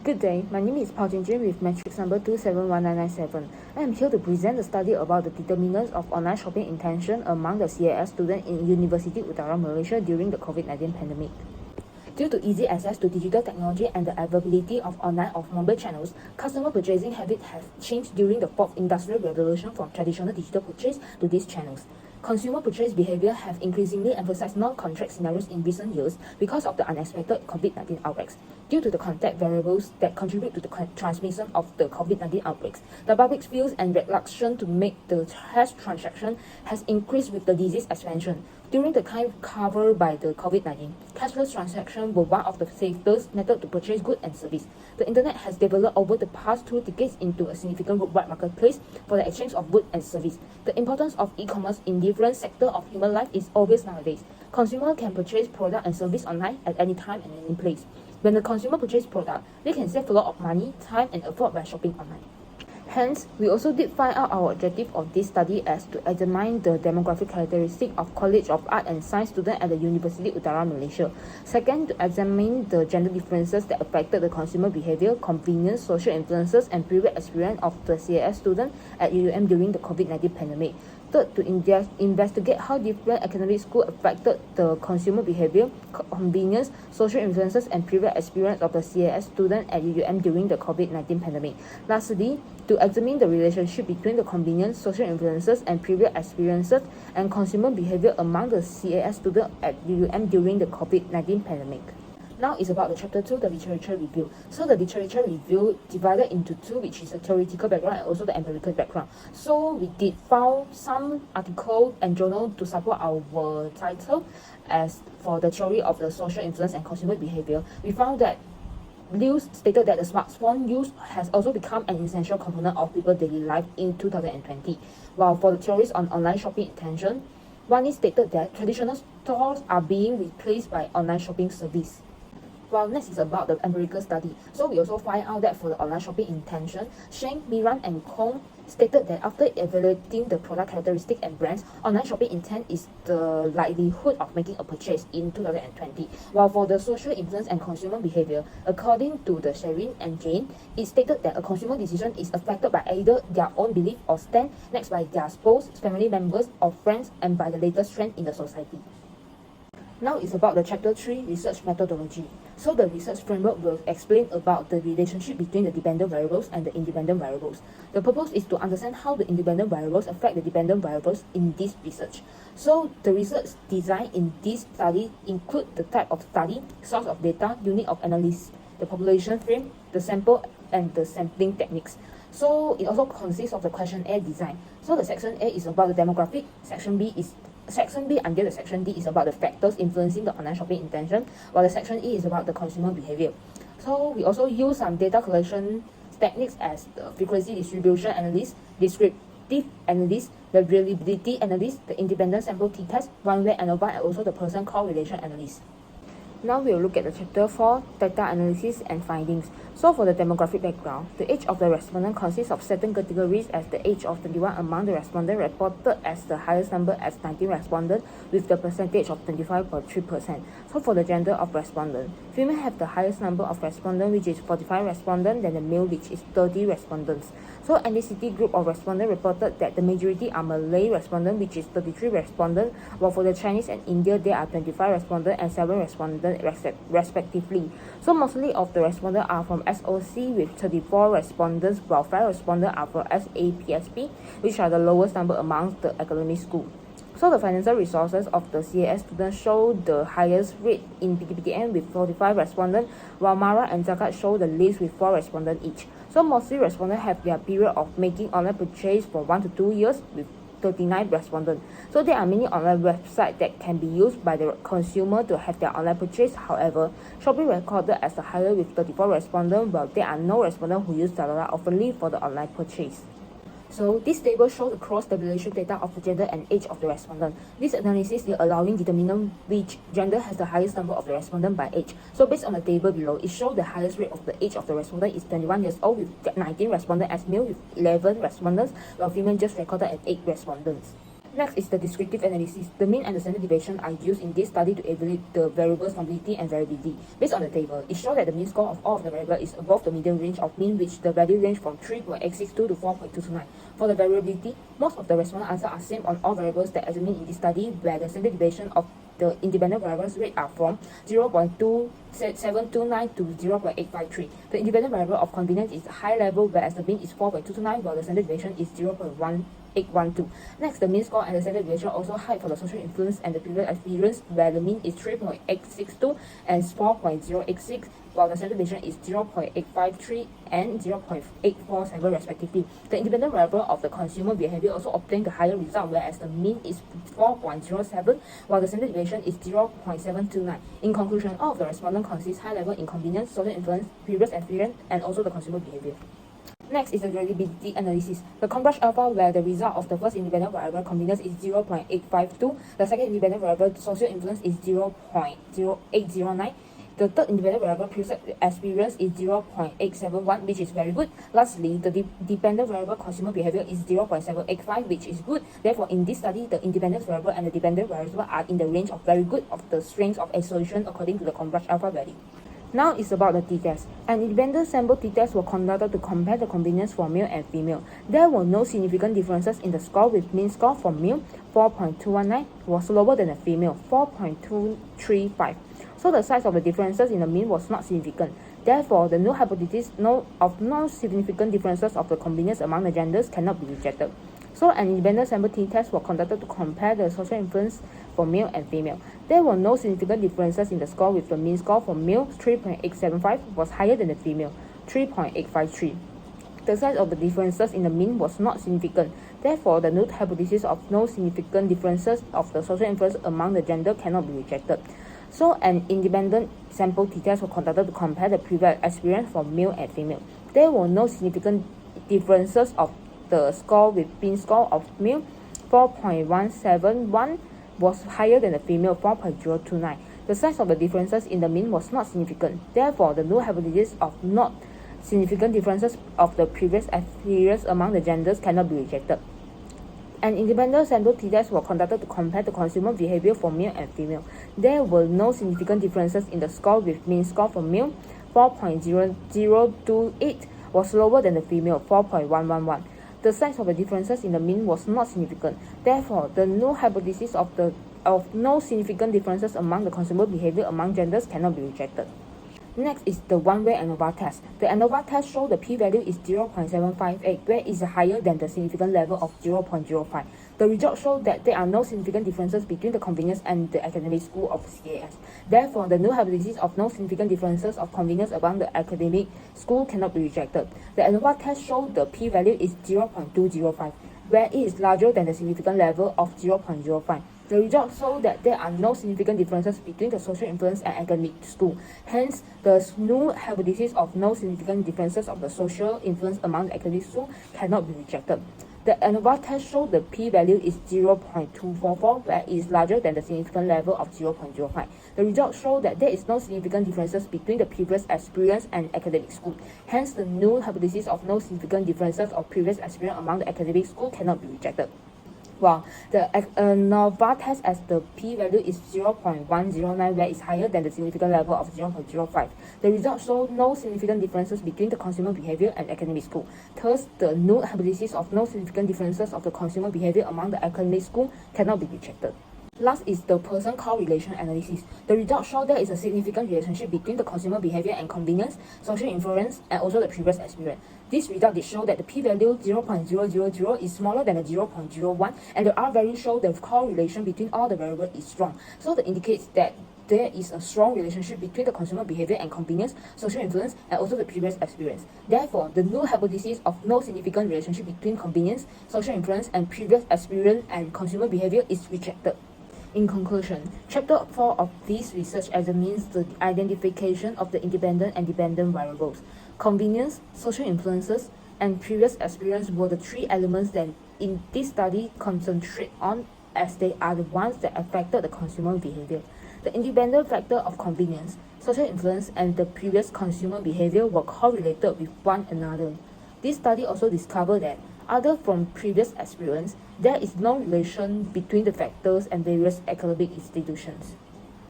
Good day, my name is Pao Jinjin with matrix number 271997. I am here to present the study about the determinants of online shopping intention among the CAS students in University UTARA, Malaysia during the COVID-19 pandemic. Due to easy access to digital technology and the availability of online or mobile channels, customer purchasing habits have changed during the fourth industrial revolution from traditional digital purchase to these channels. Consumer purchase behavior have increasingly emphasized non-contract scenarios in recent years because of the unexpected COVID-19 outbreaks. Due to the contact variables that contribute to the transmission of the COVID-19 outbreaks, the public's views and reluctance to make the cash transaction has increased with the disease expansion. During the time covered by the COVID-19, cashless transactions were one of the safest methods to purchase goods and services. The internet has developed over the past 2 decades into a significant worldwide marketplace for the exchange of goods and services. The importance of e-commerce in different sectors of human life is obvious nowadays. Consumers can purchase products and services online at any time and any place. When the consumer purchases products, they can save a lot of money, time, and effort by shopping online. Hence, we also did find out our objective of this study as to examine the demographic characteristics of College of Art and Science students at the University UTARA, Malaysia. Second, to examine the gender differences that affected the consumer behavior, convenience, social influences, and previous experience of the CAS students at UUM during the COVID-19 pandemic. Third, to investigate how different academic schools affected the consumer behavior, convenience, social influences, and previous experience of the CAS students at UUM during the COVID-19 pandemic. Lastly, to examine the relationship between the convenience, social influences, and previous experiences and consumer behavior among the CAS students at UUM during the COVID-19 pandemic. Now is about the chapter 2, the literature review. So the literature review divided into 2, which is a theoretical background and also the empirical background. So we did found some article and journal to support our title. As for the theory of the social influence and consumer behavior, we found that Liu stated that the smartphone use has also become an essential component of people's daily life in 2020. While for the theories on online shopping intention, one stated that traditional stores are being replaced by online shopping service. Well, next is about the empirical study. So we also find out that for the online shopping intention, Sheng, Miran, and Kong stated that after evaluating the product characteristics and brands, online shopping intent is the likelihood of making a purchase in 2020. While for the social influence and consumer behavior, according to the Sherin and Jane, it stated that a consumer decision is affected by either their own belief or stand, next by their spouse, family members, or friends, and by the latest trend in the society. Now is about the chapter 3, research methodology. So the research framework will explain about the relationship between the dependent variables and the independent variables. The purpose is to understand how the independent variables affect the dependent variables in this research. So the research design in this study include the type of study, source of data, unit of analysis, the population frame, the sample, and the sampling techniques. So it also consists of the questionnaire design. So the section A is about the demographic, Section B under the Section D is about the factors influencing the online shopping intention, while the Section E is about the consumer behavior. So we also use some data collection techniques as the frequency distribution analysis, descriptive analysis, the reliability analysis, the independent sample t-test, one-way ANOVA, and also the person correlation analysis. Now we will look at the chapter 4, data analysis and findings. So for the demographic background, the age of the respondent consists of certain categories as the age of 21 among the respondents reported as the highest number as 19 respondents with the percentage of 25.3%. So for the gender of respondent, female have the highest number of respondents, which is 45 respondents, than the male, which is 30 respondents. So ethnicity group of respondents reported that the majority are Malay respondents, which is 33 respondents, while for the Chinese and India, there are 25 respondents and 7 respondents respectively. So mostly of the respondents are from SOC with 34 respondents, while 5 respondents are from SAPSP, which are the lowest number amongst the academic school. So the financial resources of the CAS students show the highest rate in PTPTN with 45 respondents, while Mara and Zakat show the least with 4 respondents each. So mostly respondents have their period of making online purchase for 1 to 2 years with 39 respondents. So there are many online websites that can be used by the consumer to have their online purchase. However, Shopee recorded as the higher with 34 respondents, while there are no respondents who use Zalora oftenly for the online purchase. So this table shows the cross-tabulation data of the gender and age of the respondent. This analysis is allowing determinant which gender has the highest number of the respondent by age. So based on the table below, it shows the highest rate of the age of the respondent is 21 years old with 19 respondents as male with 11 respondents, while female just recorded at 8 respondents. Next is the descriptive analysis. The mean and the standard deviation are used in this study to evaluate the variables complexity and variability. Based on the table, it shows that the mean score of all of the variables is above the median range of mean, which the value range from 3.862 to 4.229. For the variability, most of the respondent answers are same on all variables that examined in this study, where the standard deviation of the independent variables rate are from 0.2729 to 0.853. The independent variable of convenience is high level, whereas the mean is 4.229, while the standard deviation is 0.1812. Next, the mean score and the standard deviation also high for the social influence and the previous experience, where the mean is 3.862 and 4.086, while the standard deviation is 0.853 and 0.847 respectively. The independent variable of the consumer behavior also obtained the higher result, whereas the mean is 4.07, while the standard deviation is 0.729. In conclusion, all of the respondents consist high-level inconvenience, social influence, previous experience, and also the consumer behavior. Next is the variability analysis. The Cambridge alpha, where the result of the first independent variable convenience is 0.852, the second independent variable social influence is 0.0809, the third independent variable previous experience is 0.871, which is very good. Lastly, the dependent variable consumer behavior is 0.785, which is good. Therefore, in this study, the independent variable and the dependent variable are in the range of very good of the strength of a solution according to the Cambridge alpha value. Now it's about the t-test. An independent sample t-test was conducted to compare the convenience for male and female. There were no significant differences in the score, with mean score for male 4.219 was lower than the female 4.235. So the size of the differences in the mean was not significant. Therefore, the null hypothesis no significant differences of the convenience among the genders cannot be rejected. So an independent sample t-test was conducted to compare the social influence for male and female. There were no significant differences in the score, with the mean score for male 3.875 was higher than the female 3.853. The size of the differences in the mean was not significant. Therefore, the null hypothesis of no significant differences of the social influence among the gender cannot be rejected. So an independent sample t-test was conducted to compare the previous experience for male and female. There were no significant differences of the score, with mean score of male 4.171 was higher than the female 4.029. The size of the differences in the mean was not significant. Therefore, the null hypothesis of not significant differences of the previous experience among the genders cannot be rejected. An independent sample t-test was conducted to compare the consumer behavior for male and female. There were no significant differences in the score, with mean score for male 4.0028 was lower than the female 4.111. The size of the differences in the mean was not significant. Therefore, the null hypothesis of no significant differences among the consumer behavior among genders cannot be rejected. Next is the one-way ANOVA test. The ANOVA test shows the p-value is 0.758, where it is higher than the significant level of 0.05. The results show that there are no significant differences between the convenience and the academic score of CAS. Therefore, the null hypothesis of no significant differences of convenience among the academic score cannot be rejected. The ANOVA test shows the p-value is 0.205, where it is larger than the significant level of 0.05. The results show that there are no significant differences between the social influence and academic score. Hence, the null hypothesis of no significant differences of the social influence among the academic score cannot be rejected. The ANOVA test shows the p-value is 0.244, where it is larger than the significant level of 0.05. The results show that there is no significant differences between the previous experience and academic score. Hence, the null hypothesis of no significant differences of previous experience among the academic score cannot be rejected. While the ANOVA test as the p-value is 0.109, where it's higher than the significant level of 0.05. The results show no significant differences between the consumer behavior and academic score. Thus, the null hypothesis of no significant differences of the consumer behavior among the academic score cannot be rejected. Last is the person correlation analysis. The results show there is a significant relationship between the consumer behavior and convenience, social influence, and also the previous experience. This result did show that the p-value 0.000 is smaller than the 0.01, and the R-value show the correlation between all the variables is strong. So that indicates that there is a strong relationship between the consumer behavior and convenience, social influence, and also the previous experience. Therefore, the null hypothesis of no significant relationship between convenience, social influence, and previous experience and consumer behavior is rejected. In conclusion, Chapter 4 of this research examines the identification of the independent and dependent variables. Convenience, social influences, and previous experience were the three elements that in this study concentrate on, as they are the ones that affected the consumer behavior. The independent factor of convenience, social influence, and the previous consumer behavior were correlated with one another. This study also discovered that Other from previous experience, there is no relation between the factors and various academic institutions.